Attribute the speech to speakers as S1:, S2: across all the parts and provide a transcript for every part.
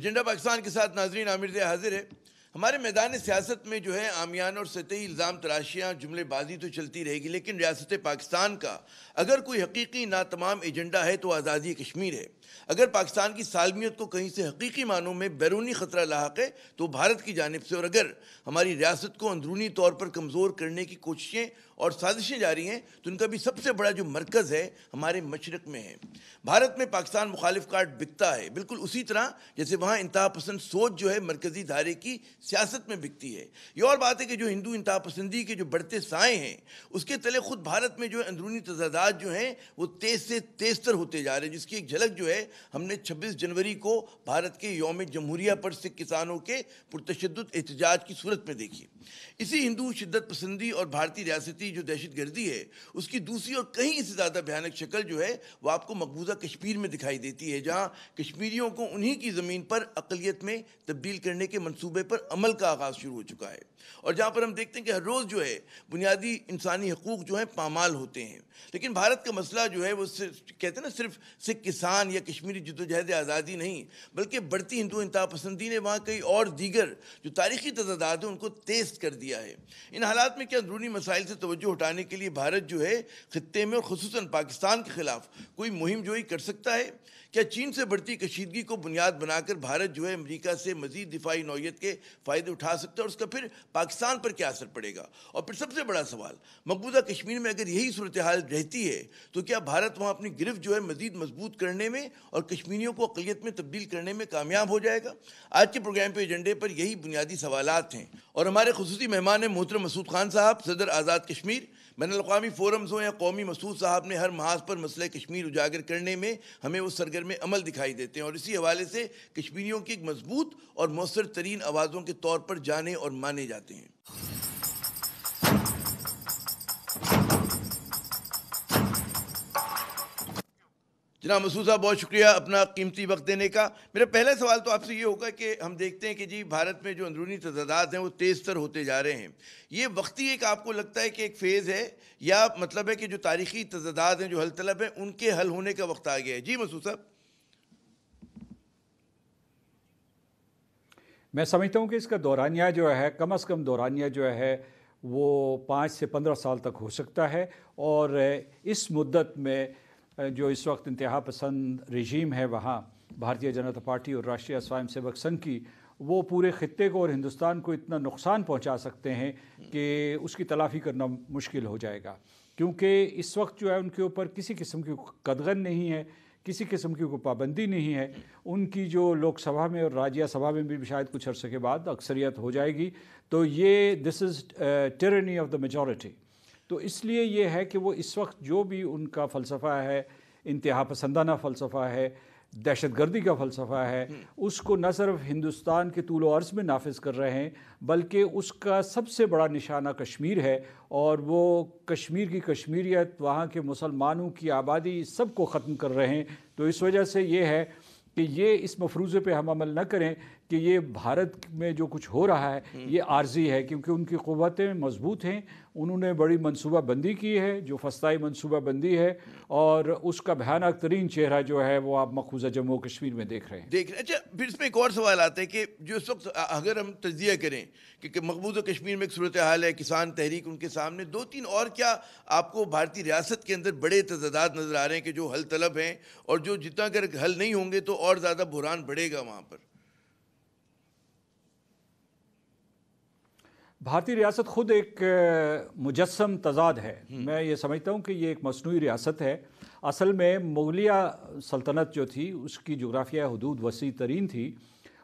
S1: Agenda Pakistan کے ساتھ ناظرین عامر دے حاضر ہے۔ ہمارے میدان سیاست میں جو ہے عامیانہ اور سطحی الزام تراشیاں جملے بازی تو چلتی رہے گی، لیکن ریاست پاکستان کا اگر کوئی حقیقی ناتمام ایجنڈا ہے تو آزادی کشمیر ہے۔ اگر پاکستان کی سالمیت کو کہیں سے حقیقی معنوں میں بیرونی خطرہ لاحق ہے تو بھارت کی جانب سے، اور اگر ہماری ریاست کو اندرونی طور پر کمزور کرنے کی کوششیں اور سازشیں جاری ہیں تو ان کا بھی سب سے بڑا جو مرکز ہے ہمارے مشرق میں ہے۔ بھارت میں پاکستان مخالف کارڈ بکتا ہے، بالکل اسی طرح جیسے وہاں انتہا پسند سوچ جو ہے مرکزی دھارے کی سیاست میں بکتی ہے۔ یہ اور بات ہے کہ جو ہندو انتہا پسندی کے جو بڑھتے سائے ہیں اس کے تلے خود بھارت میں جو اندرونی تضادات جو ہیں وہ تیز سے تیز تر ہوتے جا رہے ہیں، جس کی ایک جھلک جو ہے ہم نے 26 جنوری کو بھارت کے یوم جمہوریہ پر سکھ کسانوں کے پرتشدد احتجاج کی صورت میں دیکھی۔ اسی ہندو شدت پسندی اور بھارتی ریاستی جو دہشت گردی ہے اس کی دوسری اور کہیں سے زیادہ بھیانک شکل جو ہے وہ آپ کو مقبوضہ کشمیر میں دکھائی دیتی ہے، جہاں کشمیریوں کو انہی کی زمین پر اقلیت میں تبدیل کرنے کے منصوبے پر عمل کا آغاز شروع ہو چکا ہے، اور جہاں پر ہم دیکھتے ہیں کہ ہر روز جو ہے بنیادی انسانی حقوق جو ہیں پامال ہوتے ہیں۔ لیکن بھارت کا مسئلہ جو ہے وہ کہتے ہیں نا صرف سکھ کسان یا کشمیری جدوجہد آزادی نہیں، بلکہ بڑھتی ہندو انتہا پسندی نے وہاں کئی اور دیگر جو تاریخی تضادات ہیں ان کو تیز کر دیا ہے۔ ان حالات میں کیا اندرونی مسائل سے توجہ ہٹانے کے لیے بھارت جو ہے خطے میں اور خصوصاً پاکستان کے خلاف کوئی مہم جوئی کر سکتا ہے؟ کیا چین سے بڑھتی کشیدگی کو بنیاد بنا کر بھارت جو ہے امریکہ سے مزید دفاعی نوعیت کے فائدے اٹھا سکتا ہے، اور اس کا پھر پاکستان پر کیا اثر پڑے گا؟ اور پھر سب سے بڑا سوال، مقبوضہ کشمیر میں اگر یہی صورتحال رہتی ہے تو کیا بھارت وہاں اپنی گرفت جو ہے مزید مضبوط کرنے میں اور کشمیریوں کو اقلیت میں تبدیل کرنے میں کامیاب ہو جائے گا؟ آج کے پروگرام پہ ایجنڈے پر یہی بنیادی سوالات ہیں، اور ہمارے خصوصی مہمان ہیں محترم مسعود خان صاحب، صدر آزاد کشمیر۔ بین الاقوامی فورمز ہوں یا قومی، مسعود صاحب نے ہر محاذ پر مسئلہ کشمیر اجاگر کرنے میں ہمیں وہ سرگرم عمل دکھائی دیتے ہیں، اور اسی حوالے سے کشمیریوں کی ایک مضبوط اور مؤثر ترین آوازوں کے طور پر جانے اور مانے جاتے ہیں۔ جناب مسعود صاحب بہت شکریہ اپنا قیمتی وقت دینے کا۔ میرا پہلا سوال تو آپ سے یہ ہوگا کہ ہم دیکھتے ہیں کہ جی بھارت میں جو اندرونی تضادات ہیں وہ تیز تر ہوتے جا رہے ہیں، یہ وقتی ایک آپ کو لگتا ہے کہ ایک فیز ہے، یا مطلب ہے کہ جو تاریخی تضادات ہیں جو حل طلب ہیں ان کے حل ہونے کا وقت آ گیا ہے؟ جی مسعود صاحب۔
S2: میں سمجھتا ہوں کہ اس کا دورانیہ جو ہے کم از کم دورانیہ جو ہے وہ 5 سے 15 سال تک ہو سکتا ہے، اور اس مدت میں جو اس وقت انتہا پسند رژیم ہے وہاں بھارتیہ جنتا پارٹی اور راشٹریہ سوائم سیوک سنگھ کی، وہ پورے خطے کو اور ہندوستان کو اتنا نقصان پہنچا سکتے ہیں کہ اس کی تلافی کرنا مشکل ہو جائے گا، کیونکہ اس وقت جو ہے ان کے اوپر کسی قسم کی قدغن نہیں ہے، کسی قسم کی کوئی پابندی نہیں ہے۔ ان کی جو لوک سبھا میں اور راجیہ سبھا میں بھی شاید کچھ عرصے کے بعد اکثریت ہو جائے گی، تو یہ دس از ٹیرنی آف دا میجورٹی۔ تو اس لیے یہ ہے کہ وہ اس وقت جو بھی ان کا فلسفہ ہے، انتہا پسندانہ فلسفہ ہے، دہشت گردی کا فلسفہ ہے، اس کو نہ صرف ہندوستان کے طول و عرض میں نافذ کر رہے ہیں بلکہ اس کا سب سے بڑا نشانہ کشمیر ہے، اور وہ کشمیر کی کشمیریت، وہاں کے مسلمانوں کی آبادی سب کو ختم کر رہے ہیں۔ تو اس وجہ سے یہ ہے کہ یہ اس مفروضے پہ ہم عمل نہ کریں کہ یہ بھارت میں جو کچھ ہو رہا ہے یہ عارضی ہے، کیونکہ ان کی قوتیں مضبوط ہیں، انہوں نے بڑی منصوبہ بندی کی ہے جو فسطائی منصوبہ بندی ہے، اور اس کا بھیانک ترین چہرہ جو ہے وہ آپ مقبوضہ جموں و کشمیر میں دیکھ رہے ہیں۔
S1: اچھا، پھر اس میں ایک اور سوال آتا ہے کہ جو اس وقت اگر ہم تجزیہ کریں کہ مقبوضہ کشمیر میں ایک صورتحال ہے، کسان تحریک ان کے سامنے، 2-3 اور کیا آپ کو بھارتی ریاست کے اندر بڑے تضادات نظر آ رہے ہیں کہ جو حل طلب ہیں، اور جو جتنا اگر حل نہیں ہوں گے تو اور زیادہ بحران بڑھے گا وہاں پر؟
S2: بھارتی ریاست خود ایک مجسم تضاد ہے۔ میں یہ سمجھتا ہوں کہ یہ ایک مصنوعی ریاست ہے۔ اصل میں مغلیہ سلطنت جو تھی اس کی جغرافیہ حدود وسیع ترین تھی،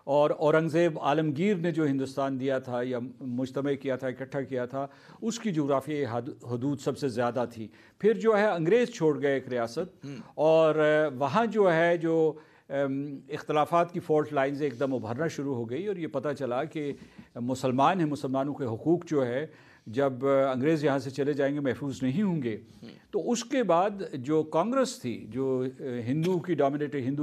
S2: اور اورنگزیب عالمگیر نے جو ہندوستان دیا تھا یا مجتمع کیا تھا، اکٹھا کیا تھا، اس کی جغرافیائی حدود سب سے زیادہ تھی۔ پھر جو ہے انگریز چھوڑ گئے ایک ریاست، اور وہاں جو ہے جو اختلافات کی فالٹ لائنز ایک دم ابھرنا شروع ہو گئی، اور یہ پتہ چلا کہ مسلمان ہیں، مسلمانوں کے حقوق جو ہے جب انگریز یہاں سے چلے جائیں گے محفوظ نہیں ہوں گے۔ تو اس کے بعد جو کانگریس تھی، جو ہندو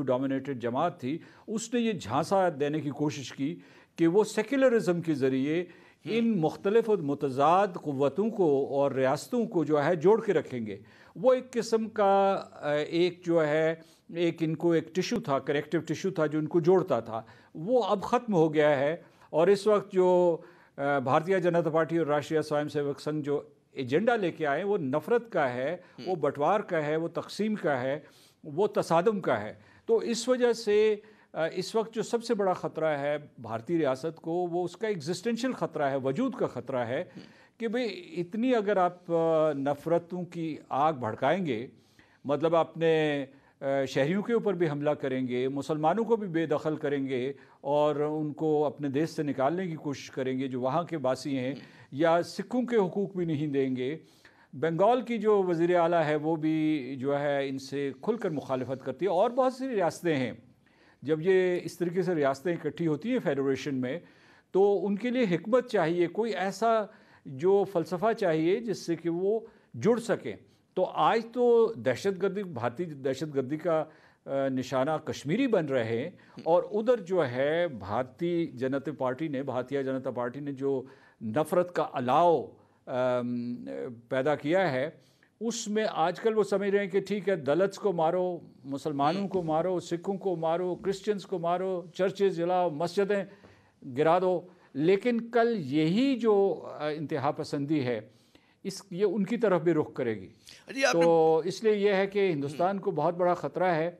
S2: ڈومینیٹڈ جماعت تھی، اس نے یہ جھانسا دینے کی کوشش کی کہ وہ سیکولرزم کے ذریعے ان مختلف اور متضاد قوتوں کو اور ریاستوں کو جو ہے جوڑ کے رکھیں گے. وہ ایک قسم کا ایک جو ہے ایک ان کو ایک ٹیشو تھا، کریکٹیو ٹیشو تھا جو ان کو جوڑتا تھا، وہ اب ختم ہو گیا ہے. اور اس وقت جو بھارتیہ جنتا پارٹی اور راشٹریہ سوئم سیوک سنگھ جو ایجنڈا لے کے آئے وہ نفرت کا ہے، وہ بٹوار کا ہے، وہ تقسیم کا ہے، وہ تصادم کا ہے. تو اس وجہ سے اس وقت جو سب سے بڑا خطرہ ہے بھارتی ریاست کو، وہ اس کا ایگزسٹنشل خطرہ ہے، وجود کا خطرہ ہے کہ بھئی اتنی اگر آپ نفرتوں کی آگ بھڑکائیں گے، مطلب اپنے شہریوں کے اوپر بھی حملہ کریں گے، مسلمانوں کو بھی بے دخل کریں گے اور ان کو اپنے دیش سے نکالنے کی کوشش کریں گے جو وہاں کے باسی ہیں، یا سکھوں کے حقوق بھی نہیں دیں گے. بنگال کی جو وزیر اعلیٰ ہے وہ بھی جو ہے ان سے کھل کر مخالفت کرتی ہے، اور بہت سی ریاستیں ہیں. جب یہ اس طریقے سے ریاستیں اکٹھی ہوتی ہیں فیڈریشن میں تو ان کے لیے حکمت چاہیے، کوئی ایسا جو فلسفہ چاہیے جس سے کہ وہ جڑ سکیں. تو آج تو دہشت گردی، بھارتی دہشت گردی کا نشانہ کشمیری بن رہے ہیں، اور ادھر جو ہے بھارتیہ جنتا پارٹی نے جو نفرت کا الاؤ پیدا کیا ہے، اس میں آج کل وہ سمجھ رہے ہیں کہ ٹھیک ہے دلتس کو مارو، مسلمانوں کو مارو، سکھوں کو مارو، کرسچنز کو مارو، چرچز جلاؤ، مسجدیں گرا دو. لیکن کل یہی جو انتہا پسندی ہے یہ ان کی طرف بھی رخ کرے گی. تو اس لیے یہ ہے کہ ہندوستان کو بہت بڑا خطرہ ہے.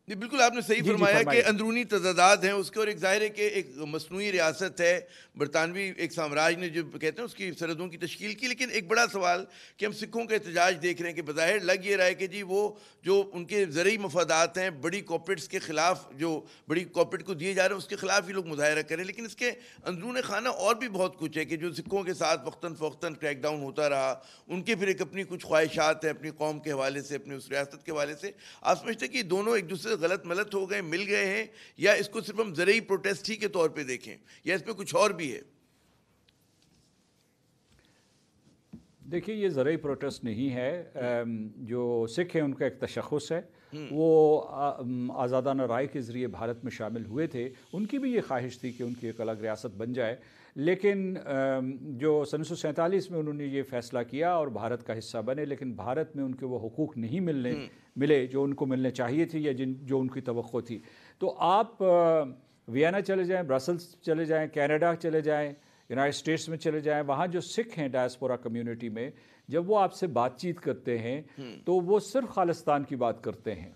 S1: بالکل آپ نے صحیح فرمایا کہ اندرونی تضادات ہیں اس کے، اور ایک ظاہر ہے کہ ایک مصنوعی ریاست ہے، برطانوی ایک سامراج نے جو کہتے ہیں اس کی سرحدوں کی تشکیل کی. لیکن ایک بڑا سوال کہ ہم سکھوں کا احتجاج دیکھ رہے ہیں کہ بظاہر لگ یہ رہا ہے کہ جی وہ جو ان کے زرعی مفادات ہیں بڑی کارپوریٹس کے خلاف، جو بڑی کارپوریٹ کو دیے جا رہے ہیں اس کے خلاف ہی لوگ مظاہرہ کریں. لیکن اس کے اندرون خانہ اور بھی بہت کچھ ہے کہ جو سکھوں کے ساتھ وقتاً فوقتاً کریک ڈاؤن ہوتا رہا، ان کے پھر ایک اپنی کچھ خواہشات ہیں اپنی قوم کے حوالے سے، اپنی اس ریاست کے حوالے سے. آپ سمجھتے ہیں کہ دونوں ایک دوسرے سے غلط ملت ہو گئے، مل گئے ہیں، یا اس کو صرف ہم زرعی پروٹیسٹ ہی کے طور پہ دیکھیں، یا اس میں کچھ اور بھی ہے؟
S2: دیکھیے یہ زرعی پروٹیسٹ نہیں ہے. جو سکھ ہیں ان کا ایک تشخص ہے، وہ آزادانہ رائے کے ذریعے بھارت میں شامل ہوئے تھے. ان کی بھی یہ خواہش تھی کہ ان کی ایک الگ ریاست بن جائے، لیکن جو 1947 میں انہوں نے یہ فیصلہ کیا اور بھارت کا حصہ بنے، لیکن بھارت میں ان کے وہ حقوق نہیں ملے جو ان کو ملنے چاہیے تھی یا جو ان کی توقع تھی. تو آپ وینا چلے جائیں، برسلز چلے جائیں، کینیڈا چلے جائیں، یونائٹڈ اسٹیٹس میں چلے جائیں، وہاں جو سکھ ہیں ڈائسپورا کمیونٹی میں، جب وہ آپ سے بات چیت کرتے ہیں تو وہ صرف خالصتان کی بات کرتے ہیں.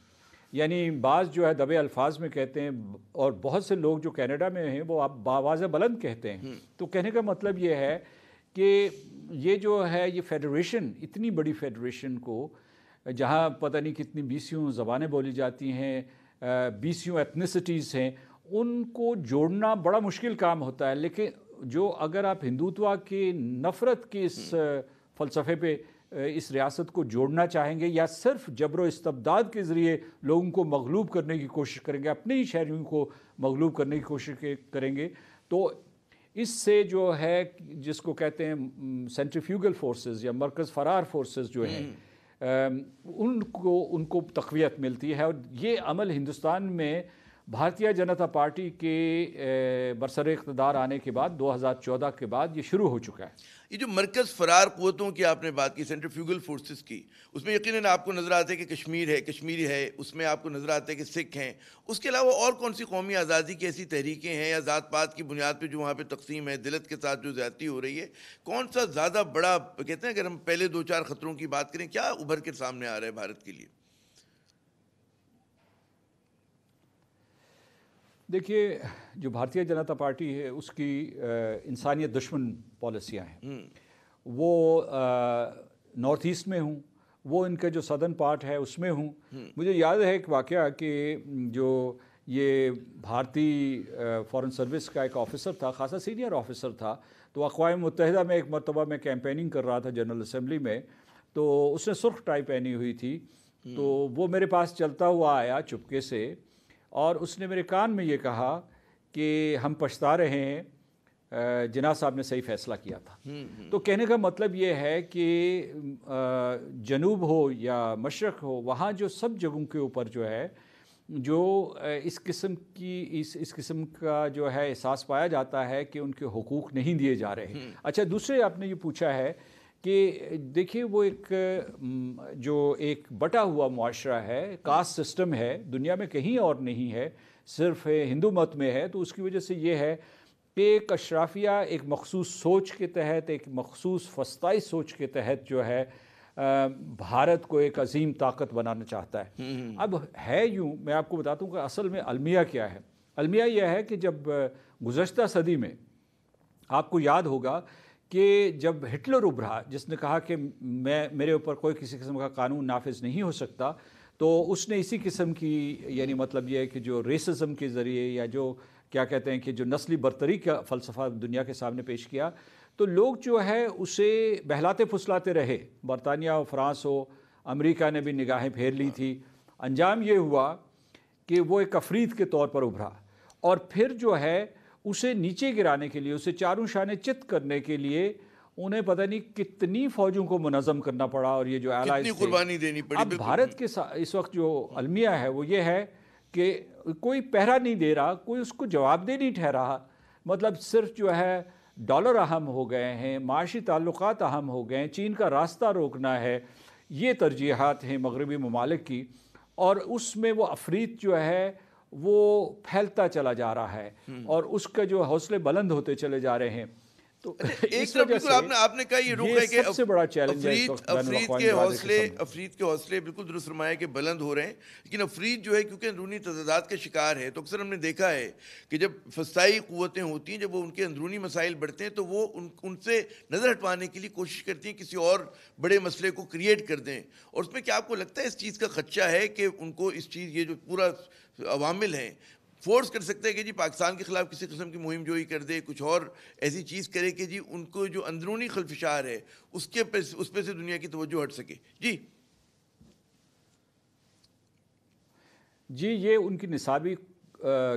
S2: یعنی بعض جو ہے دبے الفاظ میں کہتے ہیں، اور بہت سے لوگ جو کینیڈا میں ہیں وہ آپ بآواز بلند کہتے ہیں. تو کہنے کا مطلب یہ ہے کہ یہ جو ہے یہ فیڈریشن، اتنی بڑی فیڈریشن کو جہاں پتہ نہیں کتنی 20 زبانیں بولی جاتی ہیں، 20 ایتھنیسٹیز ہیں، ان کو جوڑنا بڑا مشکل کام ہوتا ہے. لیکن جو اگر آپ ہندوتوا کی نفرت کی اس فلسفے پہ اس ریاست کو جوڑنا چاہیں گے، یا صرف جبر و استبداد کے ذریعے لوگوں کو مغلوب کرنے کی کوشش کریں گے، اپنے ہی شہریوں کو مغلوب کرنے کی کوشش کریں گے، تو اس سے جو ہے جس کو کہتے ہیں سینٹریفیوگل فورسز یا مرکز فرار فورسز جو ہیں ان کو تقویت ملتی ہے. اور یہ عمل ہندوستان میں بھارتیہ جنتا پارٹی کے برسر اقتدار آنے کے بعد 2014 کے بعد یہ شروع ہو چکا ہے.
S1: یہ جو مرکز فرار قوتوں کی آپ نے بات کی، سینٹریفیوگل فورسز کی، اس میں یقیناً آپ کو نظر آتا ہے کہ کشمیری ہے، اس میں آپ کو نظر آتا ہے کہ سکھ ہیں. اس کے علاوہ اور کون سی قومی آزادی کی ایسی تحریکیں ہیں یا ذات پات کی بنیاد پہ جو وہاں پہ تقسیم ہے، دلت کے ساتھ جو زیادتی ہو رہی ہے، کون سا زیادہ بڑا کہتے ہیں اگر ہم پہلے 2-4 خطروں کی بات کریں، کیا ابھر کے سامنے آ رہا ہے بھارت کے لیے؟
S2: دیکھیے جو بھارتیہ جنتا پارٹی ہے اس کی انسانیت دشمن پالیسیاں ہیں. وہ نارتھ ایسٹ میں ہوں، وہ ان کا جو سدرن پارٹ ہے اس میں ہوں. مجھے یاد ہے ایک واقعہ کہ جو یہ بھارتی فارن سروس کا ایک آفیسر تھا، خاصا سینئر آفیسر تھا، تو اقوام متحدہ میں ایک مرتبہ میں کیمپیننگ کر رہا تھا جنرل اسمبلی میں، تو اس نے سرخ ٹائی پہنی ہوئی تھی. تو وہ میرے پاس چلتا ہوا آیا چپکے سے، اور اس نے میرے کان میں یہ کہا کہ ہم پچھتا رہے ہیں، جناح صاحب نے صحیح فیصلہ کیا تھا. تو کہنے کا مطلب یہ ہے کہ جنوب ہو یا مشرق ہو، وہاں جو سب جگہوں کے اوپر جو ہے جو اس قسم کا جو ہے احساس پایا جاتا ہے کہ ان کے حقوق نہیں دیے جا رہے. اچھا، دوسرے آپ نے یہ پوچھا ہے کہ دیکھیے وہ جو ایک بٹا ہوا معاشرہ ہے، کاسٹ سسٹم ہے، دنیا میں کہیں اور نہیں ہے، صرف ہندو مت میں ہے. تو اس کی وجہ سے یہ ہے کہ ایک اشرافیہ ایک مخصوص سوچ کے تحت، ایک مخصوص وسطائی سوچ کے تحت جو ہے بھارت کو ایک عظیم طاقت بنانا چاہتا ہے. اب ہے یوں، میں آپ کو بتاتا ہوں کہ اصل میں المیہ کیا ہے. المیہ یہ ہے کہ جب گزشتہ صدی میں آپ کو یاد ہوگا کہ جب ہٹلر ابھرا، جس نے کہا کہ میرے اوپر کوئی کسی قسم کا قانون نافذ نہیں ہو سکتا، تو اس نے اسی قسم کی، یعنی مطلب یہ ہے کہ جو ریسزم کے ذریعے یا جو کیا کہتے ہیں کہ جو نسلی برتری کا فلسفہ دنیا کے سامنے پیش کیا، تو لوگ جو ہے اسے بہلاتے پھسلاتے رہے. برطانیہ ہو، فرانس ہو، امریکہ نے بھی نگاہیں پھیر لی تھی. انجام یہ ہوا کہ وہ ایک افریت کے طور پر ابھرا، اور پھر جو ہے اسے نیچے گرانے کے لیے، اسے چاروں شانے چت کرنے کے لیے انہیں پتہ نہیں کتنی فوجوں کو منظم کرنا پڑا، اور یہ جو الائز
S1: کتنی قربانی دینی پڑی.
S2: اب بھارت کے اس وقت جو المیہ ہے وہ یہ ہے کہ کوئی پہرا نہیں دے رہا، کوئی اس کو جواب دہ نہیں ٹھہرا. مطلب صرف جو ہے ڈالر اہم ہو گئے ہیں، معاشی تعلقات اہم ہو گئے ہیں، چین کا راستہ روکنا ہے، یہ ترجیحات ہیں مغربی ممالک کی. اور اس میں وہ افریت جو ہے وہ پھیلتا چلا جا رہا ہے، اور اس کا جو حوصلے بلند ہوتے چلے جا رہے ہیں. تو
S1: ایک طرف بالکل آپ نے کہا یہ رخ ہے کہ
S2: سب سے بڑا چیلنج ہے اس وقت بین الاقوامی
S1: افریت کے حوصلے بالکل درست فرمایا کہ بلند ہو رہے ہیں. لیکن افریت جو ہے کیونکہ اندرونی تضادات کا شکار ہے، تو اکثر ہم نے دیکھا ہے کہ جب فضائی قوتیں ہوتی ہیں، جب وہ ان کے اندرونی مسائل بڑھتے ہیں تو وہ ان سے نظر ہٹوانے کے لیے کوشش کرتی ہیں کسی اور بڑے مسئلے کو کریٹ کر دیں. اور اس میں کیا آپ کو لگتا ہے اس چیز کا خدشہ ہے کہ ان کو اس چیز، یہ جو پورا عوامل ہیں، فورس کر سکتے ہیں کہ جی پاکستان کے خلاف کسی قسم کی مہم جوئی کر دے، کچھ اور ایسی چیز کرے کہ جی ان کو جو اندرونی خلفشار ہے اس پہ سے دنیا کی توجہ ہٹ سکے؟
S2: جی یہ ان کی نصابی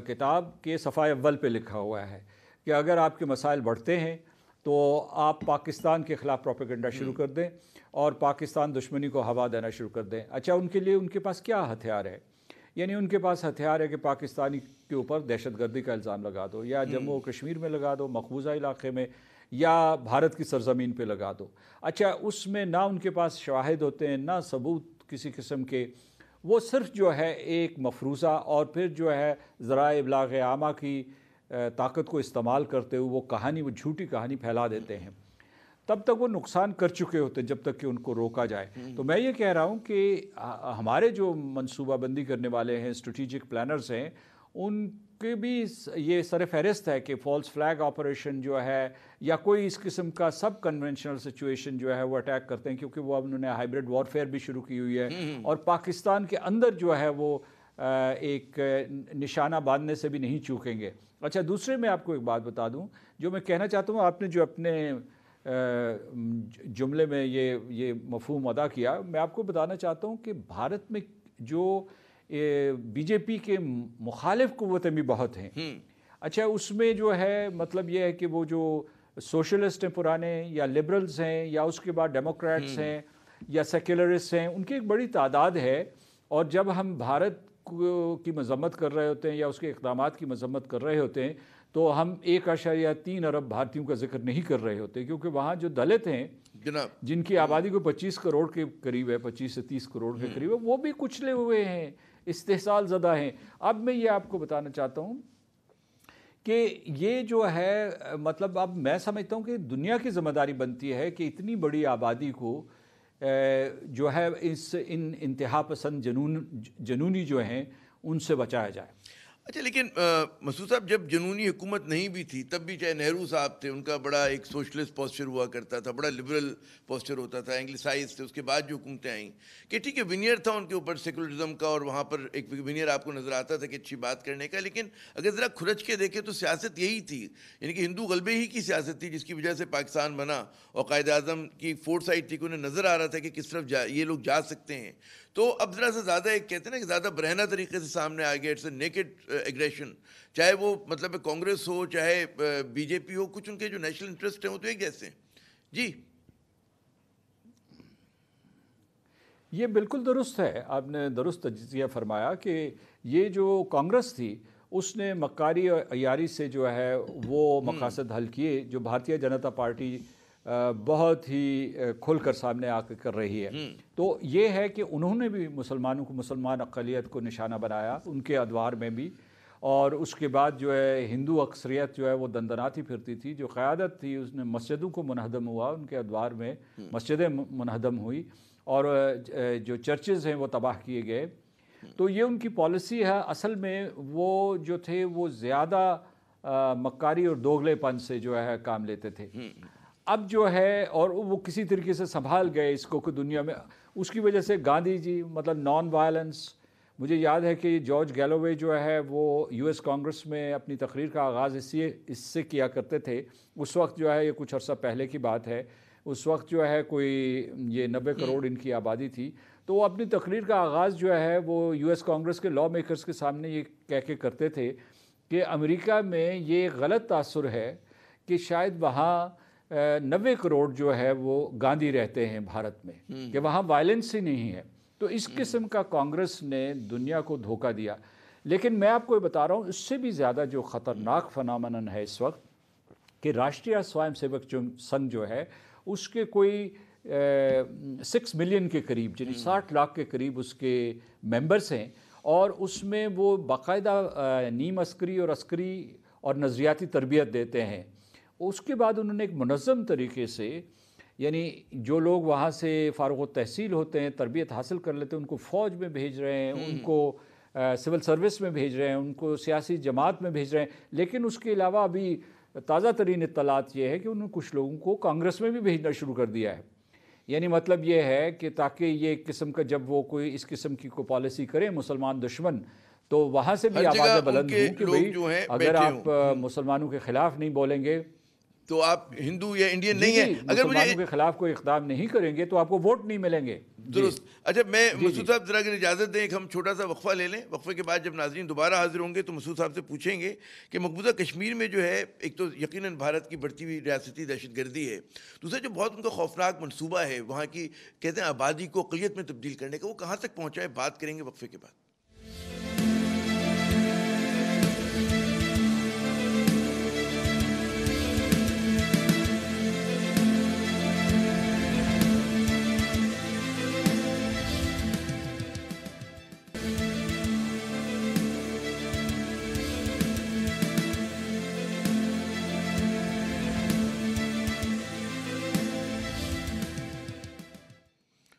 S2: کتاب کے صفحہ اول پہ لکھا ہوا ہے کہ اگر آپ کے مسائل بڑھتے ہیں تو آپ پاکستان کے خلاف پروپیگنڈا شروع کر دیں اور پاکستان دشمنی کو ہوا دینا شروع کر دیں. اچھا، ان کے لیے ان کے پاس کیا ہتھیار ہے؟ یعنی ان کے پاس ہتھیار ہے کہ پاکستانی کے اوپر دہشت گردی کا الزام لگا دو، یا جموں و کشمیر میں لگا دو، مقبوضہ علاقے میں، یا بھارت کی سرزمین پہ لگا دو. اچھا، اس میں نہ ان کے پاس شواہد ہوتے ہیں، نہ ثبوت کسی قسم کے. وہ صرف جو ہے ایک مفروضہ اور پھر جو ہے ذرائع ابلاغ عامہ کی طاقت کو استعمال کرتے ہوئے وہ جھوٹی کہانی پھیلا دیتے ہیں. تب تک وہ نقصان کر چکے ہوتے ہیں جب تک کہ ان کو روکا جائے. تو میں یہ کہہ رہا ہوں کہ ہمارے جو منصوبہ بندی کرنے والے ہیں، اسٹریٹجک پلانرز ہیں، ان کے بھی یہ سر فہرست ہے کہ فالس فلیگ آپریشن جو ہے یا کوئی اس قسم کا سب کنونشنل سچویشن جو ہے وہ اٹیک کرتے ہیں، کیونکہ وہ انہوں نے ہائبرڈ وارفیئر بھی شروع کی ہوئی ہے، اور پاکستان کے اندر جو ہے وہ ایک نشانہ باندھنے سے بھی نہیں چوکیں گے. اچھا، دوسرے میں آپ کو ایک بات بتا دوں جو میں کہنا چاہتا ہوں. آپ نے جو اپنے جملے میں یہ مفہوم ادا کیا، میں آپ کو بتانا چاہتا ہوں کہ بھارت میں جو بی جے پی کے مخالف قوتیں بھی بہت ہیں. اچھا، اس میں جو ہے مطلب یہ ہے کہ وہ جو سوشلسٹ ہیں پرانے، یا لبرلز ہیں، یا اس کے بعد ڈیموکریٹس ہیں، یا سیکولرسٹ ہیں، ان کی ایک بڑی تعداد ہے. اور جب ہم بھارت کی مذمت کر رہے ہوتے ہیں یا اس کے اقدامات کی مذمت کر رہے ہوتے ہیں تو ہم 1.3 ارب بھارتیوں کا ذکر نہیں کر رہے ہوتے، کیونکہ وہاں جو دلت ہیں جن کی آبادی کو 25 کروڑ کے قریب ہے، 25 سے 30 کروڑ کے قریب ہے، وہ بھی کچلے ہوئے ہیں، استحصال زدہ ہیں. اب میں یہ آپ کو بتانا چاہتا ہوں کہ یہ جو ہے مطلب اب میں سمجھتا ہوں کہ دنیا کی ذمہ داری بنتی ہے کہ اتنی بڑی آبادی کو جو ہے ان انتہا پسند جنونی جو ہیں ان سے بچایا جائے.
S1: اچھا، لیکن مسعود صاحب جب جنونی حکومت نہیں بھی تھی تب بھی چاہے نہرو صاحب تھے، ان کا بڑا ایک سوشلسٹ پوسچر ہوا کرتا تھا، بڑا لبرل پوسچر ہوتا تھا، انگلسائز تھے. اس کے بعد جو حکومتیں آئیں کہ ٹھیک ہے ونیئر تھا ان کے اوپر سیکولرزم کا، اور وہاں پر ایک ونیئر آپ کو نظر آتا تھا کہ اچھی بات کرنے کا. لیکن اگر ذرا کھرچ کے دیکھیں تو سیاست یہی تھی، یعنی کہ ہندو غلبے ہی کی سیاست تھی جس کی وجہ سے پاکستان بنا، اور قائد اعظم کی فورٹ سائٹ تھی کہ انہیں نظر آ رہا تھا کہ کس طرف یہ لوگ جا سکتے ہیں. تو اب ذرا سے زیادہ ایک کہتے ہیں نا کہ زیادہ برہنہ طریقے سے سامنے آ گیا، اٹس اے نیکڈ ایگریشن، چاہے وہ مطلب کانگریس ہو چاہے بی جے پی ہو، کچھ ان کے جو نیشنل انٹرسٹ ہیں وہ تو ایک جیسے ہیں.
S2: یہ بالکل درست ہے، آپ نے درست تجزیہ فرمایا کہ یہ جو کانگریس تھی اس نے مکاری اور عیاری سے جو ہے وہ مقاصد حل کیے جو بھارتیہ جنتا پارٹی بہت ہی کھل کر سامنے آ کر رہی ہے۔ تو یہ ہے کہ انہوں نے بھی مسلمانوں کو، مسلمان اقلیت کو نشانہ بنایا ان کے ادوار میں بھی، اور اس کے بعد جو ہے ہندو اکثریت جو ہے وہ دندناتی پھرتی تھی، جو قیادت تھی اس نے مسجدوں کو منہدم ہوا، ان کے ادوار میں مسجدیں منہدم ہوئی اور جو چرچز ہیں وہ تباہ کیے گئے۔ تو یہ ان کی پالیسی ہے، اصل میں وہ جو تھے وہ زیادہ مکاری اور دوغلے پن سے جو ہے کام لیتے تھے۔ اب جو ہے اور وہ کسی طریقے سے سنبھال گئے اس کو کہ دنیا میں، اس کی وجہ سے گاندھی جی مطلب نان وائلنس، مجھے یاد ہے کہ جارج گیلووے جو ہے وہ یو ایس کانگریس میں اپنی تقریر کا آغاز اس سے کیا کرتے تھے۔ اس وقت جو ہے یہ کچھ عرصہ پہلے کی بات ہے، اس وقت جو ہے کوئی یہ 90 کروڑ ان کی آبادی تھی، تو وہ اپنی تقریر کا آغاز جو ہے وہ یو ایس کانگریس کے لا میکرز کے سامنے یہ کہہ کے کرتے تھے کہ امریکہ میں یہ غلط تاثر ہے کہ شاید وہاں 90 کروڑ جو ہے وہ گاندھی رہتے ہیں بھارت میں، کہ وہاں وائلنس ہی نہیں ہے۔ تو اس قسم کا کانگریس نے دنیا کو دھوکہ دیا۔ لیکن میں آپ کو یہ بتا رہا ہوں اس سے بھی زیادہ جو خطرناک فنامنن ہے اس وقت کہ راشٹریہ سوائم سیوک سنگھ جو ہے اس کے کوئی 6 ملین کے قریب، یعنی 60 لاکھ کے قریب اس کے ممبرز ہیں، اور اس میں وہ باقاعدہ نیم عسکری اور عسکری اور نظریاتی تربیت دیتے ہیں۔ اس کے بعد انہوں نے ایک منظم طریقے سے، یعنی جو لوگ وہاں سے فارغ التحصیل ہوتے ہیں، تربیت حاصل کر لیتے ہیں، ان کو فوج میں بھیج رہے ہیں، ان کو سول سروس میں بھیج رہے ہیں، ان کو سیاسی جماعت میں بھیج رہے ہیں۔ لیکن اس کے علاوہ ابھی تازہ ترین اطلاعات یہ ہے کہ انہوں نے کچھ لوگوں کو کانگریس میں بھی بھیجنا شروع کر دیا ہے۔ یعنی مطلب یہ ہے کہ تاکہ یہ قسم کا جب وہ کوئی اس قسم کی کوئی پالیسی کریں مسلمان دشمن، تو وہاں سے بھی آوازیں بلند ہوں کہ بھئی اگر آپ مسلمانوں کے خلاف نہیں بولیں گے
S1: تو آپ ہندو یا انڈین نہیں ہیں، اگر
S2: مسلمانوں کے خلاف کوئی اقدام نہیں کریں گے تو آپ کو ووٹ نہیں ملیں گے۔
S1: درست۔ اچھا میں مسعود صاحب ذرا اگر اجازت دیں ایک ہم چھوٹا سا وقفہ لے لیں، وقفے کے بعد جب ناظرین دوبارہ حاضر ہوں گے تو مسعود صاحب سے پوچھیں گے کہ مقبوضہ کشمیر میں جو ہے ایک تو یقیناً بھارت کی بڑھتی ہوئی ریاستی دہشت گردی ہے، دوسرا جو بہت ان کا خوفناک منصوبہ ہے وہاں کی کہتے ہیں آبادی کو اقلیت میں تبدیل کرنے کا، وہ کہاں تک پہنچا ہے، بات کریں گے وقفے کے بعد۔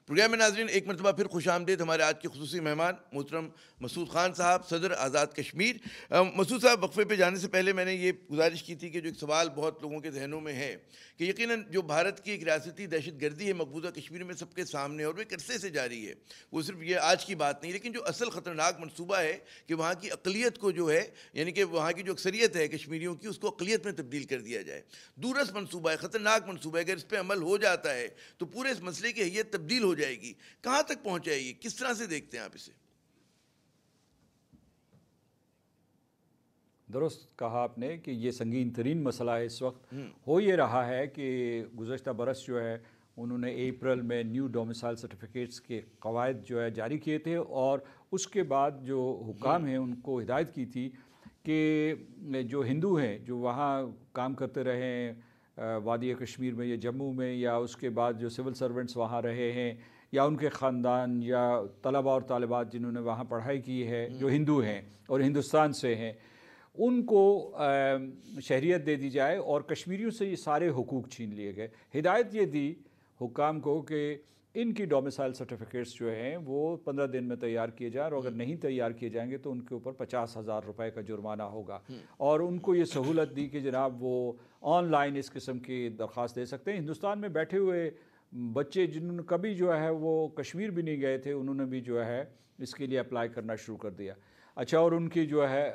S1: پروگرام میں ناظرین ایک مرتبہ پھر خوش آمدید ہمارے آج کے خصوصی مہمان محترم مسعود خان صاحب، صدر آزاد کشمیر۔ مسعود صاحب، وقفے پہ جانے سے پہلے میں نے یہ گزارش کی تھی کہ جو ایک سوال بہت لوگوں کے ذہنوں میں ہے کہ یقیناً جو بھارت کی ایک ریاستی دہشت گردی ہے مقبوضہ کشمیر میں سب کے سامنے اور وہ ایک عرصے سے جاری ہے، وہ صرف یہ آج کی بات نہیں، لیکن جو اصل خطرناک منصوبہ ہے کہ وہاں کی اقلیت کو جو ہے، یعنی کہ وہاں کی جو اکثریت ہے کشمیریوں کی، اس کو اقلیت میں تبدیل کر دیا جائے، دورس منصوبہ ہے، خطرناک منصوبہ ہے۔ اگر اس پہ عمل ہو جاتا ہے تو پورے اس مسئلے کی حیت تبدیل ہو جائے گی۔ کہاں تک پہنچائے گی، کس طرح سے دیکھتے ہیں آپ اسے؟
S2: درست کہا آپ نے کہ یہ سنگین ترین مسئلہ ہے اس وقت۔ ہو یہ رہا ہے کہ گزشتہ برس جو ہے انہوں نے اپریل میں نیو ڈومیسائل سرٹیفکیٹس کے قواعد جو ہے جاری کیے تھے، اور اس کے بعد جو حکام ہیں ان کو ہدایت کی تھی کہ جو ہندو ہیں جو وہاں کام کرتے رہے ہیں وادی کشمیر میں یا جموں میں، یا اس کے بعد جو سول سرونٹس وہاں رہے ہیں یا ان کے خاندان یا طلباء اور طالبات جنہوں نے وہاں پڑھائی کی ہے جو ہندو ہیں اور ہندوستان سے ہیں، ان کو شہریت دے دی جائے اور کشمیریوں سے یہ سارے حقوق چھین لیے گئے۔ ہدایت یہ دی حکام کو کہ ان کی ڈومیسائل سرٹیفکیٹس جو ہیں وہ 15 دن میں تیار کیے جائیں، اور اگر نہیں تیار کیے جائیں گے تو ان کے اوپر 50,000 روپے کا جرمانہ ہوگا، اور ان کو یہ سہولت دی کہ جناب وہ آن لائن اس قسم کی درخواست دے سکتے ہیں۔ ہندوستان میں بیٹھے ہوئے بچے جنہوں نے کبھی جو ہے وہ کشمیر بھی نہیں گئے تھے، انہوں نے بھی جو ہے اس کے لیے اپلائی کرنا شروع کر دیا۔ اچھا، اور ان کی جو ہے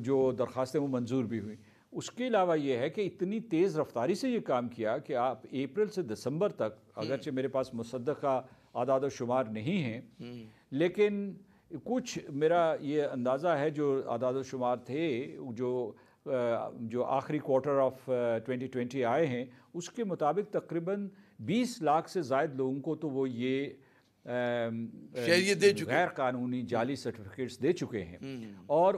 S2: جو درخواستیں وہ منظور بھی ہوئیں۔ اس کے علاوہ یہ ہے کہ اتنی تیز رفتاری سے یہ کام کیا کہ آپ اپریل سے دسمبر تک، اگرچہ میرے پاس مصدقہ اعداد و شمار نہیں ہیں، لیکن کچھ میرا یہ اندازہ ہے جو اعداد و شمار تھے جو آخری کوارٹر آف 2020 آئے ہیں، اس کے مطابق تقریباً 20 لاکھ سے زائد لوگوں کو تو وہ یہ
S1: شہریت دے چکے،
S2: غیر قانونی جعلی سرٹیفکیٹس دے چکے ہیں اور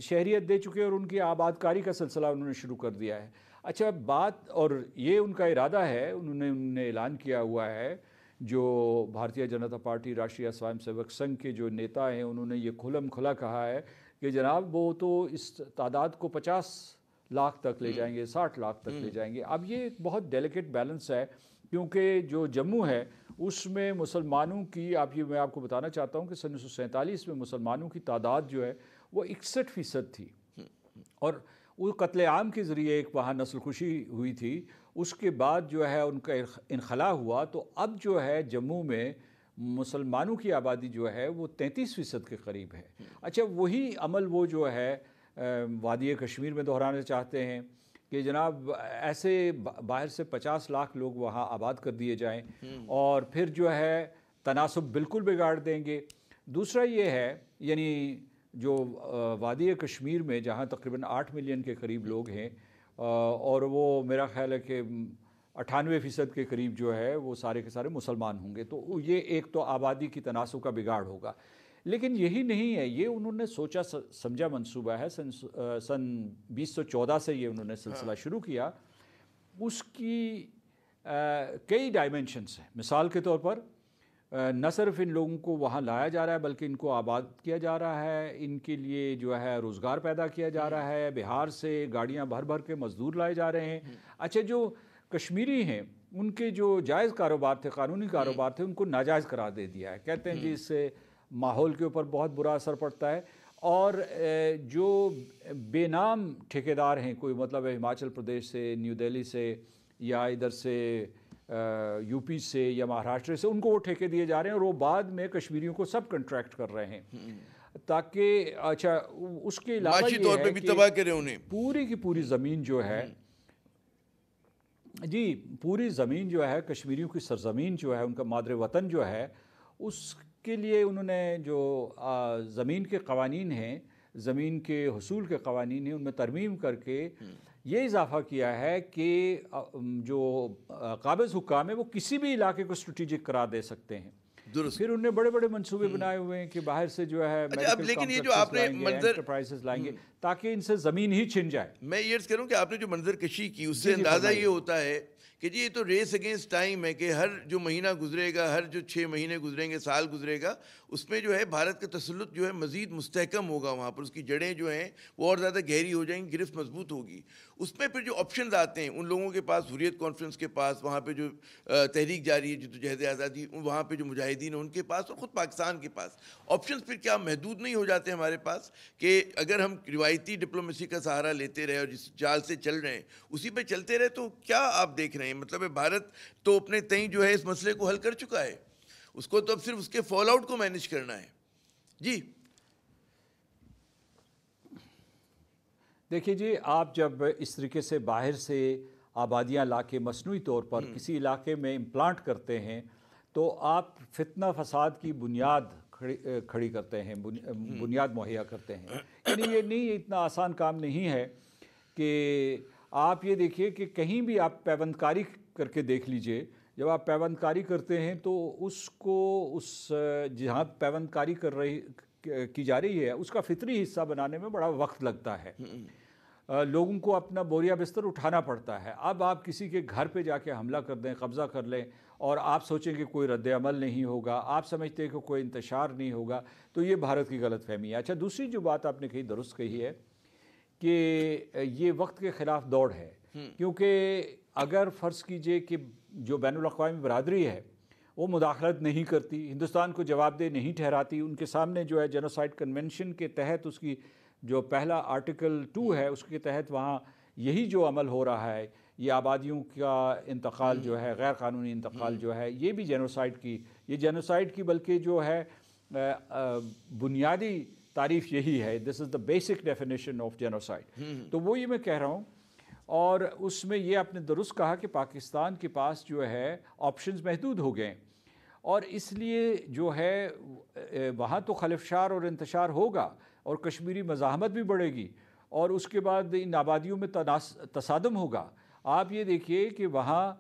S2: شہریت دے چکے اور ان کی آباد کاری کا سلسلہ انہوں نے شروع کر دیا ہے. اچھا بات، اور یہ ان کا ارادہ ہے، انہوں نے اعلان کیا ہوا ہے، جو بھارتیہ جنتا پارٹی راشٹریہ سوائم سیوک سنگھ کے جو نیتا ہیں انہوں نے یہ کھلم کھلا کہا ہے کہ جناب وہ تو اس تعداد کو 50 لاکھ تک لے جائیں گے، 60 لاکھ تک لے جائیں گے. اب یہ ایک بہت ڈیلیکیٹ بیلنس ہے، کیونکہ جو جموں ہے اس میں مسلمانوں کی، میں آپ کو بتانا چاہتا ہوں کہ سن 1947 میں مسلمانوں کی تعداد جو ہے وہ 61% تھی، اور وہ قتل عام کے ذریعے ایک وہاں نسل کشی ہوئی تھی. اس کے بعد جو ہے ان کا انخلا ہوا، تو اب جو ہے جموں میں مسلمانوں کی آبادی جو ہے وہ 33% کے قریب ہے. اچھا وہی عمل وہ جو ہے وادی کشمیر میں دہرانا چاہتے ہیں کہ جناب ایسے باہر سے 50 لاکھ لوگ وہاں آباد کر دیے جائیں اور پھر جو ہے تناسب بالکل بگاڑ دیں گے. دوسرا یہ ہے، یعنی جو وادی کشمیر میں جہاں تقریباً 8 ملین کے قریب لوگ ہیں اور وہ میرا خیال ہے کہ 98% کے قریب جو ہے وہ سارے کے سارے مسلمان ہوں گے، تو یہ ایک تو آبادی کی تناسب کا بگاڑ ہوگا. لیکن یہی نہیں ہے، یہ انہوں نے سوچا سمجھا منصوبہ ہے. سن 2014 سے یہ انہوں نے سلسلہ شروع کیا. اس کی کئی ڈائمنشنز ہیں. مثال کے طور پر نہ صرف ان لوگوں کو وہاں لایا جا رہا ہے بلکہ ان کو آباد کیا جا رہا ہے، ان کے لیے جو ہے روزگار پیدا کیا جا رہا ہے. بہار سے گاڑیاں بھر بھر کے مزدور لائے جا رہے ہیں. اچھا جو کشمیری ہیں ان کے جو جائز کاروبار تھے، قانونی کاروبار تھے، ان کو ناجائز قرار دے دیا ہے. کہتے ہیں جی اس سے ماحول کے اوپر بہت برا اثر پڑتا ہے. اور جو بے نام ٹھیکیدار ہیں، کوئی مطلب ہے ہماچل پردیش سے، نیو دہلی سے، یا ادھر سے یو پی سے یا مہاراشٹر سے، ان کو وہ ٹھیکے دیے جا رہے ہیں اور وہ بعد میں کشمیریوں کو سب کنٹریکٹ کر رہے ہیں تاکہ اچھا اس کے علاوہ
S1: معاشی
S2: یہ
S1: طور
S2: ہے
S1: پہ بھی
S2: کہ
S1: تباہ کرے انہیں.
S2: پوری کی پوری زمین جو ہے جی پوری زمین جو ہے کشمیریوں کی سرزمین جو ہے، ان کا مادر وطن جو ہے، اس کے لیے انہوں نے جو زمین کے قوانین ہیں، زمین کے حصول کے قوانین ہیں، ان میں ترمیم کر کے یہ اضافہ کیا ہے کہ جو قابض حکام ہیں وہ کسی بھی علاقے کو اسٹریٹجک قرار دے سکتے ہیں.
S1: درست.
S2: پھر انہوں نے بڑے بڑے منصوبے بنائے ہوئے ہیں کہ باہر سے جو ہے میڈیکل
S1: لیکن یہ جو آپ
S2: کمپلیکسز
S1: نے
S2: لائیں گے، انٹرپرائزز لائیں گے تاکہ ان سے زمین ہی چھن جائے.
S1: میں یہ عرض کروں کہ آپ نے جو منظر کشی کی اس سے اندازہ یہ ہوتا ہے کہ جی یہ تو ریس اگینسٹ ٹائم ہے کہ ہر جو مہینہ گزرے گا، ہر جو 6 مہینے گزریں گے، سال گزرے گا، اس میں جو ہے بھارت کا تسلط جو ہے مزید مستحکم ہوگا. وہاں پر اس کی جڑیں جو ہیں وہ اور زیادہ گہری ہو جائیں گی، گرفت مضبوط ہوگی. اس میں پھر جو آپشنز آتے ہیں ان لوگوں کے پاس، حریت کانفرنس کے پاس، وہاں پہ جو تحریک جاری ہے جدوجہد آزادی، وہاں پہ جو مجاہدین ہیں ان کے پاس، اور خود پاکستان کے پاس آپشنز پھر کیا محدود نہیں ہو جاتے ہمارے پاس کہ اگر ہم روایتی ڈپلومیسی کا سہارا لیتے رہے اور جس جال سے چل رہے ہیں اسی پہ چلتے رہے، تو کیا آپ دیکھ رہے ہیں؟ مطلب بھارت تو اپنے تئیں جو ہے اس مسئلے کو حل کر چکا ہے، اس کو تو اب صرف اس کے فال آؤٹ کو مینیج کرنا ہے. جی
S2: دیکھیے جی، آپ جب اس طریقے سے باہر سے آبادیاں لا کے مصنوعی طور پر کسی علاقے میں امپلانٹ کرتے ہیں تو آپ فتنہ فساد کی بنیاد کھڑی کرتے ہیں، بنیاد مہیا کرتے ہیں. یعنی یہ نہیں، اتنا آسان کام نہیں ہے کہ آپ یہ دیکھیے کہ کہیں بھی آپ پیوند کاری کر کے دیکھ لیجئے. جب آپ پیوند کاری کرتے ہیں تو اس کو جہاں پیوند کاری کی جا رہی ہے اس کا فطری حصہ بنانے میں بڑا وقت لگتا ہے. لوگوں کو اپنا بوریا بستر اٹھانا پڑتا ہے. اب آپ کسی کے گھر پہ جا کے حملہ کر دیں، قبضہ کر لیں اور آپ سوچیں کہ کوئی رد عمل نہیں ہوگا، آپ سمجھتے ہیں کہ کوئی انتشار نہیں ہوگا، تو یہ بھارت کی غلط فہمی ہے. اچھا دوسری جو بات آپ نے کہی درست کہی ہے کہ یہ وقت کے خلاف دوڑ ہے، کیونکہ اگر فرض کیجئے کہ جو بین الاقوامی برادری ہے وہ مداخلت نہیں کرتی، ہندوستان کو جواب دہ نہیں ٹھہراتی، ان کے سامنے جو ہے جینوسائیڈ کنونشن کے تحت اس کی جو پہلا آرٹیکل 2 ہے اس کے تحت وہاں یہی جو عمل ہو رہا ہے، یہ آبادیوں کا انتقال جو ہے، غیر قانونی انتقال جو ہے، یہ بھی جینوسائیڈ کی بلکہ جو ہے بنیادی تعریف یہی ہے. This is the basic definition of genocide. تو وہی میں کہہ رہا ہوں. اور اس میں یہ آپ نے درست کہا کہ پاکستان کے پاس جو ہے آپشنز محدود ہو گئے اور اس لیے جو ہے وہاں تو خلفشار اور انتشار ہوگا اور کشمیری مزاحمت بھی بڑھے گی اور اس کے بعد ان آبادیوں میں تصادم ہوگا. آپ یہ دیکھیے کہ وہاں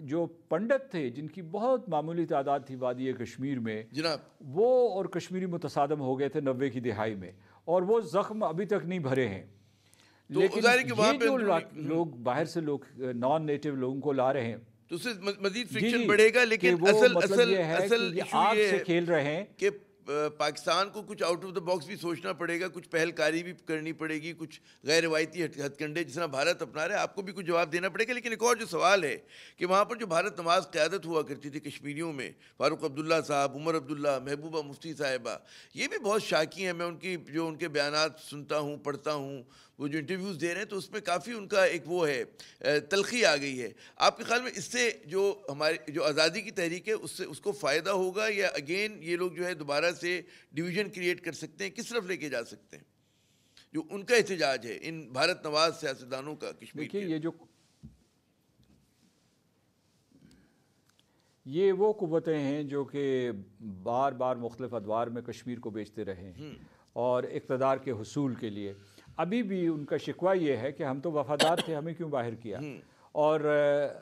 S2: جو پنڈت تھے جن کی بہت معمولی تعداد تھی وادی کشمیر میں
S1: جناب
S2: وہ اور کشمیری متصادم ہو گئے تھے 90 کی دہائی میں، اور وہ زخم ابھی تک نہیں بھرے ہیں۔ لیکن یہ جو لوگ باہر سے لوگ نان نیٹو لوگوں کو لا رہے ہیں
S1: تو اس سے مزید فرکشن بڑھے گا، لیکن اصل
S2: آگ سے کھیل رہے ہیں
S1: کہ پاکستان کو کچھ آؤٹ آف دا باکس بھی سوچنا پڑے گا، کچھ پہل کاری بھی کرنی پڑے گی، کچھ غیر روایتی ہتھ کنڈے جس طرح بھارت اپنا رہا ہے آپ کو بھی کچھ جواب دینا پڑے گا۔ لیکن ایک اور جو سوال ہے کہ وہاں پر جو بھارت نواز قیادت ہوا کرتی تھی کشمیریوں میں، فاروق عبداللہ صاحب، عمر عبداللہ، محبوبہ مفتی صاحبہ، یہ بھی بہت شاکی ہیں۔ میں ان کے بیانات سنتا ہوں، پڑھتا ہوں، وہ جو انٹرویوز دے رہے ہیں تو اس میں کافی ان کا ایک وہ ہے تلخی آ گئی ہے۔ آپ کے خیال میں اس سے جو ہماری جو آزادی کی تحریک ہے اس کو فائدہ ہوگا، یا اگین یہ لوگ جو ہے دوبارہ سے ڈویژن کریٹ کر سکتے ہیں؟ کس طرف لے کے جا سکتے ہیں جو ان کا احتجاج ہے ان بھارت نواز سیاستدانوں کا کشمیر کے؟
S2: یہ وہ قوتیں ہیں جو کہ بار بار مختلف ادوار میں کشمیر کو بیچتے رہے ہیں اور اقتدار کے حصول کے لیے ابھی بھی ان کا شکوہ یہ ہے کہ ہم تو وفادار تھے، ہمیں کیوں باہر کیا، اور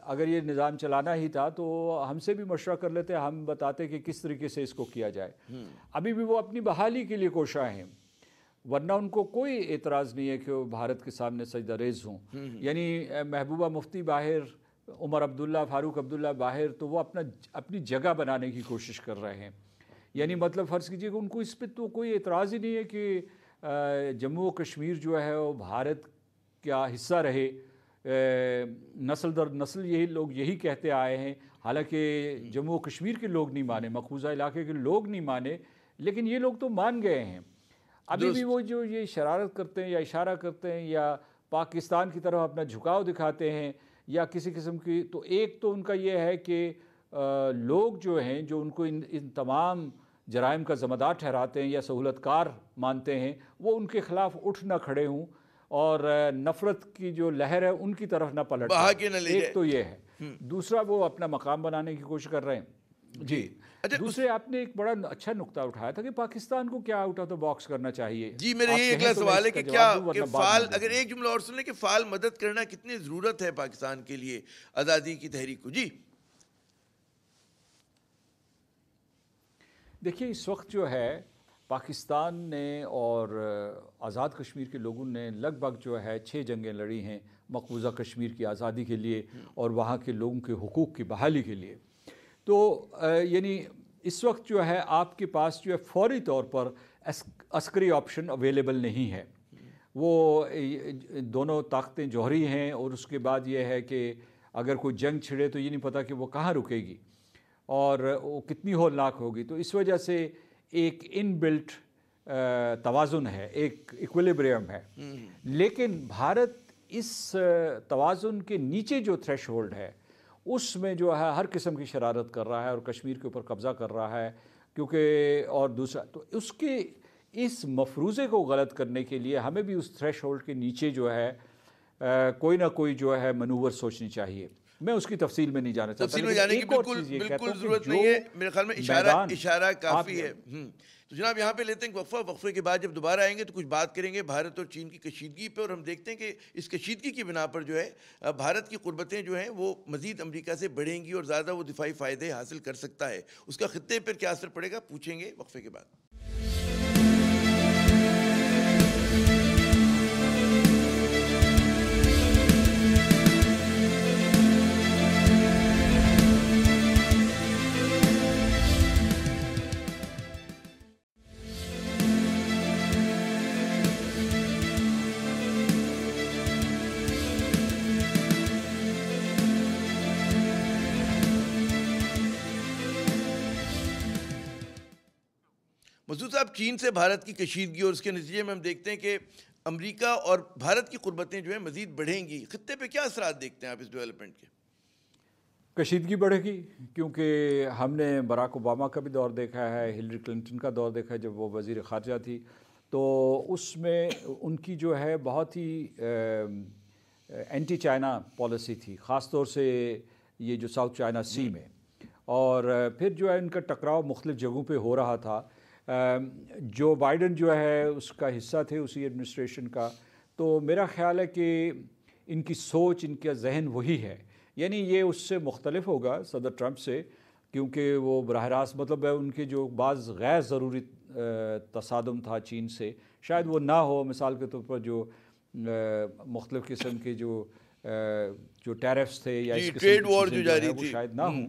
S2: اگر یہ نظام چلانا ہی تھا تو ہم سے بھی مشورہ کر لیتے، ہم بتاتے کہ کس طریقے سے اس کو کیا جائے۔ ابھی بھی وہ اپنی بحالی کے لیے کوشاں ہیں، ورنہ ان کو کوئی اعتراض نہیں ہے کہ وہ بھارت کے سامنے سجدہ ریز ہوں۔ یعنی محبوبہ مفتی باہر، عمر عبداللہ، فاروق عبداللہ باہر، تو وہ اپنی جگہ بنانے کی کوشش کر رہے ہیں۔ یعنی مطلب فرض کیجئے کہ ان کو اس پہ تو کوئی اعتراض ہی نہیں ہے کہ جموں و کشمیر جو ہے وہ بھارت کا حصہ رہے۔ نسل در نسل یہی کہتے آئے ہیں، حالانکہ جموں و کشمیر کے لوگ نہیں مانے، مقبوضہ علاقے کے لوگ نہیں مانے، لیکن یہ لوگ تو مان گئے ہیں۔ ابھی بھی وہ جو یہ شرارت کرتے ہیں یا اشارہ کرتے ہیں یا پاکستان کی طرف اپنا جھکاؤ دکھاتے ہیں یا کسی قسم کی، تو ایک تو ان کا یہ ہے کہ لوگ جو ہیں جو ان کو ان تمام جرائم کا ذمہ دار ٹھہراتے ہیں یا سہولت کار مانتے ہیں، وہ ان کے خلاف اٹھ نہ کھڑے ہوں اور نفرت کی جو لہر ہے ان کی طرف نہ پلٹ جائے۔ ایک تو یہ ہے، دوسرا وہ اپنا مقام بنانے کی کوشش کر رہے ہیں۔ جی دوسرے آپ نے ایک بڑا اچھا نقطہ اٹھایا تھا کہ پاکستان کو کیا آؤٹ آف دا باکس کرنا چاہیے۔
S1: جی میرا یہ اگلا سوال ہے کہ کیا فعال، اگر ایک جملہ اور سن لیں کہ فعال مدد کرنا کتنی ضرورت ہے پاکستان کے لیے آزادی کی تحریک کو؟ جی
S2: دیکھیے اس وقت جو ہے پاکستان نے اور آزاد کشمیر کے لوگوں نے لگ بھگ جو ہے 6 جنگیں لڑی ہیں مقبوضہ کشمیر کی آزادی کے لیے اور وہاں کے لوگوں کے حقوق کی بحالی کے لیے۔ تو یعنی اس وقت جو ہے آپ کے پاس جو ہے فوری طور پر عسکری آپشن اویلیبل نہیں ہے۔ وہ دونوں طاقتیں جوہری ہیں، اور اس کے بعد یہ ہے کہ اگر کوئی جنگ چھڑے تو یہ نہیں پتہ کہ وہ کہاں رکے گی اور وہ کتنی ہولناک ہوگی۔ تو اس وجہ سے ایک ان بلٹ توازن ہے، ایک ایکویلیبریم ہے، لیکن بھارت اس توازن کے نیچے جو تھریش ہولڈ ہے اس میں جو ہے ہر قسم کی شرارت کر رہا ہے اور کشمیر کے اوپر قبضہ کر رہا ہے، کیونکہ اور دوسرا تو اس کے اس مفروضے کو غلط کرنے کے لیے ہمیں بھی اس تھریش ہولڈ کے نیچے جو ہے کوئی نہ کوئی جو ہے منور سوچنی چاہیے۔ میں اس کی تفصیل میں نہیں جانا چاہتا،
S1: تفصیل میں جانے کی بالکل ضرورت نہیں ہے، میرے خیال میں اشارہ کافی ہے۔ تو جناب یہاں پہ لیتے ہیں وقفے کے بعد جب دوبارہ آئیں گے تو کچھ بات کریں گے بھارت اور چین کی کشیدگی پہ، اور ہم دیکھتے ہیں کہ اس کشیدگی کی بنا پر جو ہے بھارت کی قربتیں جو ہیں وہ مزید امریکہ سے بڑھیں گی اور زیادہ وہ دفاعی فائدے حاصل کر سکتا ہے، اس کا خطے پر کیا اثر پڑے گا پوچھیں گے وقفے کے بعد۔ مسعود صاحب، چین سے بھارت کی کشیدگی اور اس کے نتیجے میں ہم دیکھتے ہیں کہ امریکہ اور بھارت کی قربتیں جو ہیں مزید بڑھیں گی، خطے پہ کیا اثرات دیکھتے ہیں آپ اس ڈیولپمنٹ کے؟
S2: کشیدگی بڑھے گی، کیونکہ ہم نے باراک اوباما کا بھی دور دیکھا ہے، ہلری کلنٹن کا دور دیکھا ہے جب وہ وزیر خارجہ تھی، تو اس میں ان کی جو ہے بہت ہی اینٹی چائنا پالیسی تھی، خاص طور سے یہ جو ساؤتھ چائنا سی میں، اور پھر جو ہے ان کا ٹکراؤ مختلف جگہوں پہ ہو رہا تھا۔ جو بائیڈن جو ہے اس کا حصہ تھے اسی ایڈمنسٹریشن کا، تو میرا خیال ہے کہ ان کی سوچ، ان کا ذہن وہی ہے، یعنی یہ اس سے مختلف ہوگا صدر ٹرمپ سے، کیونکہ وہ براہ راست مطلب ہے ان کے جو بعض غیر ضروری تصادم تھا چین سے شاید وہ نہ ہو، مثال کے طور پر جو مختلف قسم کے جو ٹیرفز تھے یا اس قسم
S1: ٹریڈ
S2: کی
S1: وار
S2: چیزیں
S1: جو
S2: جو
S1: جاری
S2: ہے وہ
S1: تھی
S2: شاید نہ ہوں،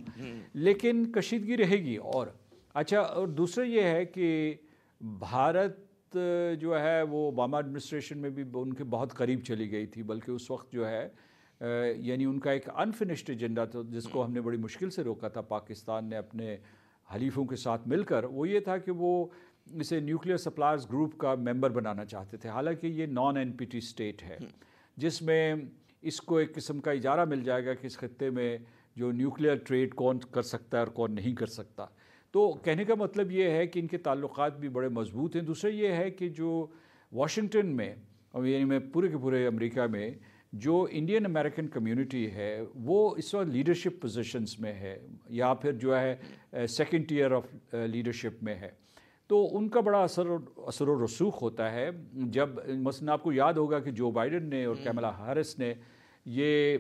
S2: لیکن کشیدگی رہے گی۔ اور اچھا، اور دوسرا یہ ہے کہ بھارت جو ہے وہ اوباما ایڈمنسٹریشن میں بھی ان کے بہت قریب چلی گئی تھی، بلکہ اس وقت جو ہے یعنی ان کا ایک انفنشڈ ایجنڈا تھا جس کو ہم نے بڑی مشکل سے روکا تھا پاکستان نے اپنے حلیفوں کے ساتھ مل کر، وہ یہ تھا کہ وہ اسے نیوکلیئر سپلائرز گروپ کا ممبر بنانا چاہتے تھے، حالانکہ یہ non N P T state ہے جس میں اس کو ایک قسم کا اجارہ مل جائے گا کہ اس خطے میں جو نیوکلیئر ٹریڈ کون کر سکتا ہے اور کون نہیں کر سکتا۔ تو کہنے کا مطلب یہ ہے کہ ان کے تعلقات بھی بڑے مضبوط ہیں۔ دوسرا یہ ہے کہ جو واشنگٹن میں یعنی میں پورے کے پورے امریکہ میں جو انڈین امریکن کمیونٹی ہے وہ اس وقت لیڈرشپ پوزیشنز میں ہے یا پھر جو ہے سیکنڈ ٹیئر آف لیڈرشپ میں ہے، تو ان کا بڑا اثر و رسوخ ہوتا ہے۔ جب مثلا آپ کو یاد ہوگا کہ جو بائیڈن نے اور کیملا ہیرس نے یہ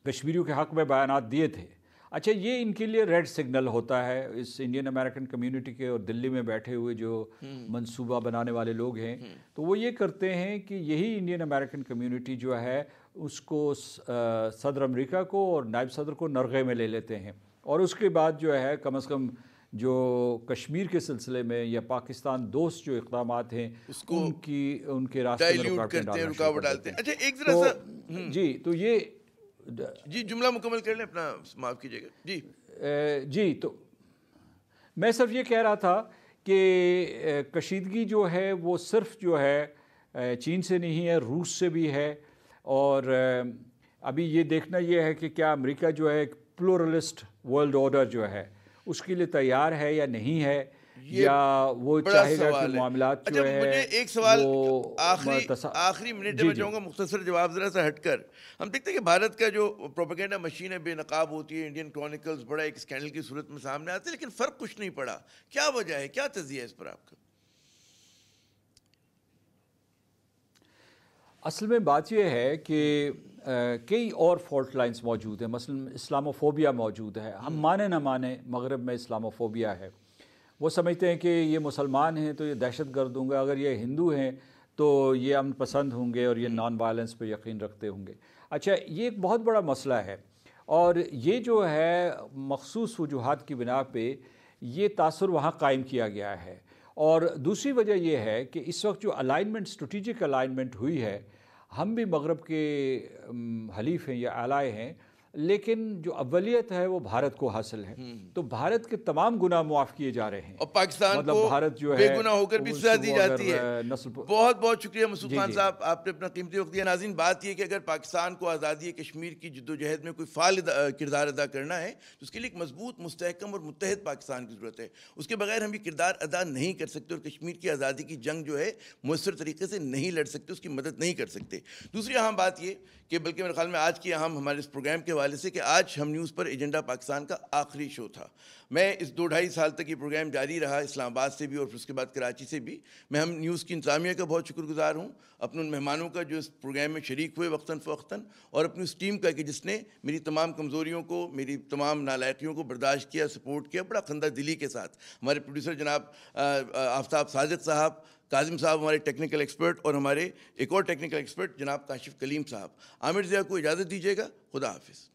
S2: کشمیریوں کے حق میں بیانات دیے تھے، اچھا یہ ان کے لیے ریڈ سگنل ہوتا ہے اس انڈین امریکن کمیونٹی کے، اور دلی میں بیٹھے ہوئے جو منصوبہ بنانے والے لوگ ہیں تو وہ یہ کرتے ہیں کہ یہی انڈین امریکن کمیونٹی جو ہے اس کو صدر امریکہ کو اور نائب صدر کو نرغے میں لے لیتے ہیں، اور اس کے بعد جو ہے کم از کم جو کشمیر کے سلسلے میں یا پاکستان دوست جو اقدامات ہیں ان کے راستے میں
S1: رکاوٹ ڈالتے ہیں۔ اچھا ایک ذرا سا
S2: جی تو یہ
S1: جملہ مکمل کر لیں اپنا، معاف کیجیے گا۔
S2: جی تو میں صرف یہ کہہ رہا تھا کہ کشیدگی جو ہے وہ صرف جو ہے چین سے نہیں ہے، روس سے بھی ہے، اور ابھی یہ دیکھنا یہ ہے کہ کیا امریکہ جو ہے ایک پلورلسٹ ورلڈ آرڈر جو ہے اس کے لیے تیار ہے یا نہیں ہے، یا وہ چاہے گا کہ معاملات جو ہے۔
S1: مجھے ایک سوال آخری منٹ میں چاہوں گا مختصر جواب ذرا سا ہٹ کر۔ ہم دیکھتے ہیں کہ بھارت کا جو پروپیگنڈا مشین ہے بے نقاب ہوتی ہے، انڈین کرونیکلز بڑا ایک اسکینڈل کی صورت میں سامنے آتے ہیں، لیکن فرق کچھ نہیں پڑا۔ کیا وجہ ہے، کیا تجزیہ ہے اس پر آپ کا؟
S2: اصل میں بات یہ ہے کہ کئی اور فالٹ لائنز موجود ہیں، مثلا اسلاموفوبیا موجود ہے۔ ہم مانے نہ مانے مغرب میں اسلاموفوبیا ہے، وہ سمجھتے ہیں کہ یہ مسلمان ہیں تو یہ دہشت گرد ہوں گے، اگر یہ ہندو ہیں تو یہ امن پسند ہوں گے اور یہ نان وائلنس پہ یقین رکھتے ہوں گے۔ اچھا یہ ایک بہت بڑا مسئلہ ہے، اور یہ جو ہے مخصوص وجوہات کی بنا پہ یہ تاثر وہاں قائم کیا گیا ہے۔ اور دوسری وجہ یہ ہے کہ اس وقت جو الائنمنٹ، اسٹریٹجک الائنمنٹ ہوئی ہے، ہم بھی مغرب کے حلیف ہیں یا allies ہیں، لیکن جو اولیت ہے وہ بھارت کو حاصل ہے، تو بھارت کے تمام گناہ معاف کیے جا رہے ہیں،
S1: اور پاکستان
S2: مطلب
S1: کو
S2: بھارت جو
S1: بے
S2: ہے
S1: گناہ ہو کر بھی سزا دی جاتی ہے۔ بہت بہت شکریہ مسعود خان صاحب، آپ نے اپنا قیمتی وقت دیا۔ ناظرین بات یہ کہ اگر پاکستان کو آزادی کشمیر کی جدوجہد میں کوئی فعال کردار ادا کرنا ہے تو اس کے لیے ایک مضبوط، مستحکم اور متحد پاکستان کی ضرورت ہے۔ اس کے بغیر ہم یہ کردار ادا نہیں کر سکتے، اور کشمیر کی آزادی کی جنگ جو ہے مؤثر طریقے سے نہیں لڑ سکتے، اس کی مدد نہیں کر سکتے۔ دوسری اہم بات یہ کہ بلکہ میرے خیال میں آج کی اہم ہمارے اس پروگرام کے حوالے سے کہ آج ہم نیوز پر ایجنڈا پاکستان کا آخری شو تھا۔ میں اس 2-2.5 سال تک یہ پروگرام جاری رہا، اسلام آباد سے بھی اور پھر اس کے بعد کراچی سے بھی۔ میں ہم نیوز کی انتظامیہ کا بہت شکر گزار ہوں، اپنے ان مہمانوں کا جو اس پروگرام میں شریک ہوئے وقتاً فوقتاً، اور اپنی اس ٹیم کا کہ جس نے میری تمام کمزوریوں کو، میری تمام نالائقیوں کو برداشت کیا، سپورٹ کیا بڑا خندہ دلی کے ساتھ۔ ہمارے پروڈیوسر جناب آفتاب صادق صاحب، کاظم صاحب ہمارے ٹیکنیکل ایکسپرٹ، اور ہمارے ایک اور ٹیکنیکل ایکسپرٹ جناب کاشف کلیم صاحب۔ عامر ضیاء کو اجازت دیجیے گا، خدا حافظ۔